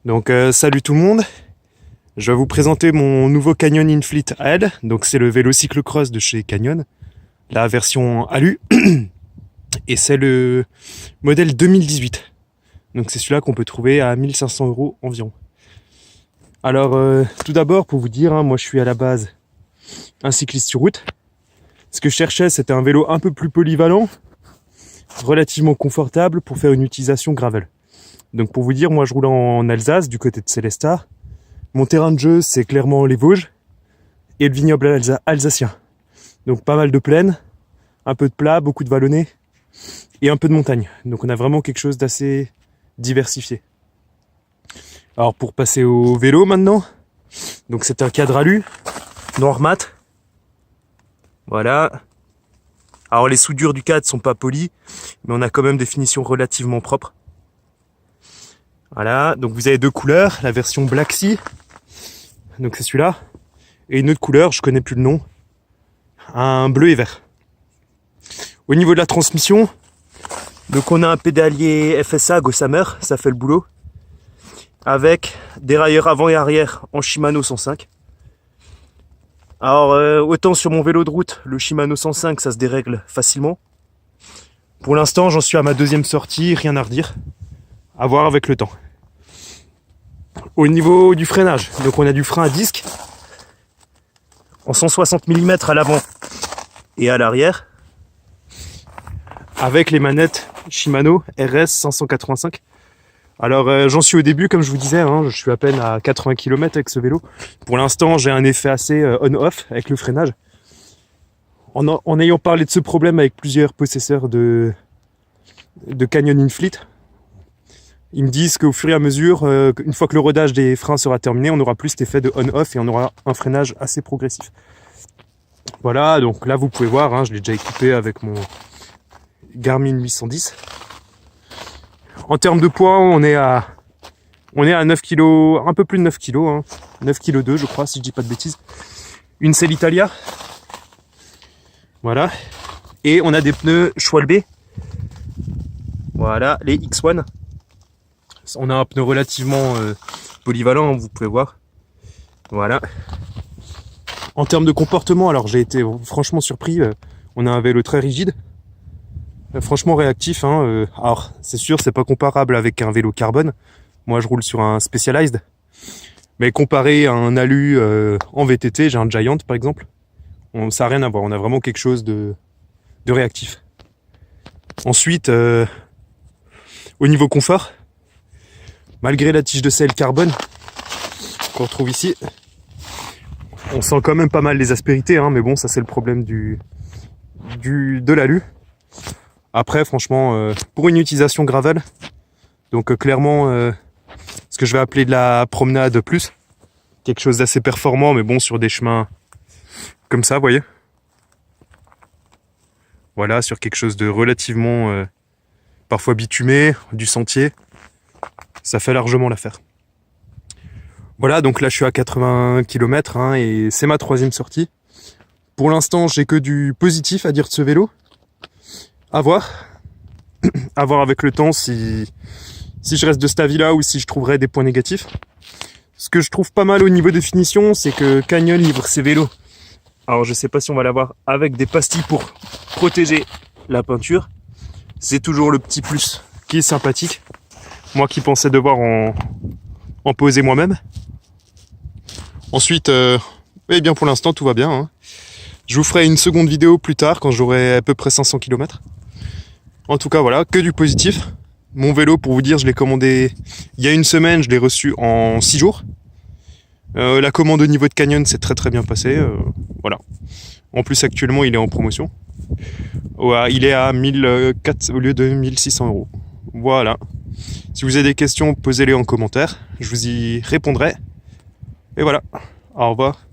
Donc salut tout le monde, je vais vous présenter mon nouveau Canyon InFleet AL. Donc c'est le vélo cyclocross de chez Canyon, la version alu, et c'est le modèle 2018. Donc c'est celui-là qu'on peut trouver à 1500 € environ. Alors tout d'abord pour vous dire, moi je suis à la base un cycliste sur route. Ce que je cherchais, c'était un vélo un peu plus polyvalent, relativement confortable pour faire une utilisation gravel. Donc pour vous dire, moi je roule en Alsace, du côté de Célestat. Mon terrain de jeu, c'est clairement les Vosges et le vignoble alsacien. Donc pas mal de plaine, un peu de plat, beaucoup de vallonné et un peu de montagne. Donc on a vraiment quelque chose d'assez diversifié. Alors pour passer au vélo maintenant, donc c'est un cadre alu, noir mat. Voilà. Alors les soudures du cadre sont pas polies, mais on a quand même des finitions relativement propres. Voilà, donc vous avez deux couleurs, la version Black Sea, donc c'est celui-là, et une autre couleur, je connais plus le nom, un bleu et vert. Au niveau de la transmission, donc on a un pédalier FSA Gossamer, ça fait le boulot, avec des railleurs avant et arrière en Shimano 105. Alors autant sur mon vélo de route, le Shimano 105, ça se dérègle facilement. Pour l'instant, j'en suis à ma deuxième sortie, rien à redire. À voir avec le temps. Au niveau du freinage, donc on a du frein à disque en 160 mm à l'avant et à l'arrière, avec les manettes Shimano RS 585. Alors j'en suis au début, comme je vous disais, je suis à peine à 80 km avec ce vélo. Pour l'instant, j'ai un effet assez on-off avec le freinage. En ayant parlé de ce problème avec plusieurs possesseurs de Canyon InFleet, ils me disent qu'au fur et à mesure, une fois que le rodage des freins sera terminé, on aura plus cet effet de on-off et on aura un freinage assez progressif. Voilà, donc là vous pouvez voir, je l'ai déjà équipé avec mon Garmin 810. En termes de poids, on est à 9 kg, un peu plus de 9 kg, 9 kg 2 je crois, si je dis pas de bêtises. Une selle Italia. Voilà. Et on a des pneus Schwalbe. Voilà, les X1. On a un pneu relativement polyvalent, vous pouvez voir. Voilà. En termes de comportement, alors j'ai été franchement surpris. On a un vélo très rigide, franchement réactif. Alors c'est sûr, c'est pas comparable avec un vélo carbone. Moi, je roule sur un Specialized. Mais comparé à un alu en VTT, j'ai un Giant par exemple, ça n'a rien à voir. On a vraiment quelque chose de réactif. Ensuite, au niveau confort, malgré la tige de selle carbone qu'on retrouve ici, on sent quand même pas mal les aspérités, mais bon, ça c'est le problème de l'alu. Après, franchement, pour une utilisation gravel, donc clairement, ce que je vais appeler de la promenade plus, quelque chose d'assez performant, mais bon, sur des chemins comme ça, vous voyez. Voilà, sur quelque chose de relativement, parfois bitumé, du sentier. Ça fait largement l'affaire. Voilà, donc là je suis à 80 km et c'est ma troisième sortie. Pour l'instant, j'ai que du positif à dire de ce vélo. À voir. À voir avec le temps si je reste de cet avis-là ou si je trouverai des points négatifs. Ce que je trouve pas mal au niveau des finitions, c'est que Canyon livre ses vélos. Alors je sais pas si on va l'avoir avec des pastilles pour protéger la peinture. C'est toujours le petit plus qui est sympathique. Moi qui pensais devoir en poser moi-même. Ensuite, eh bien pour l'instant tout va bien. Je vous ferai une seconde vidéo plus tard quand j'aurai à peu près 500 km. En tout cas voilà, que du positif. Mon vélo, pour vous dire, je l'ai commandé il y a une semaine, je l'ai reçu en 6 jours. La commande au niveau de Canyon s'est très très bien passée. Voilà. En plus actuellement il est en promotion. Ouais, il est à 1400 au lieu de 1600 €. Voilà. Si vous avez des questions, posez-les en commentaire. Je vous y répondrai. Et voilà. Au revoir.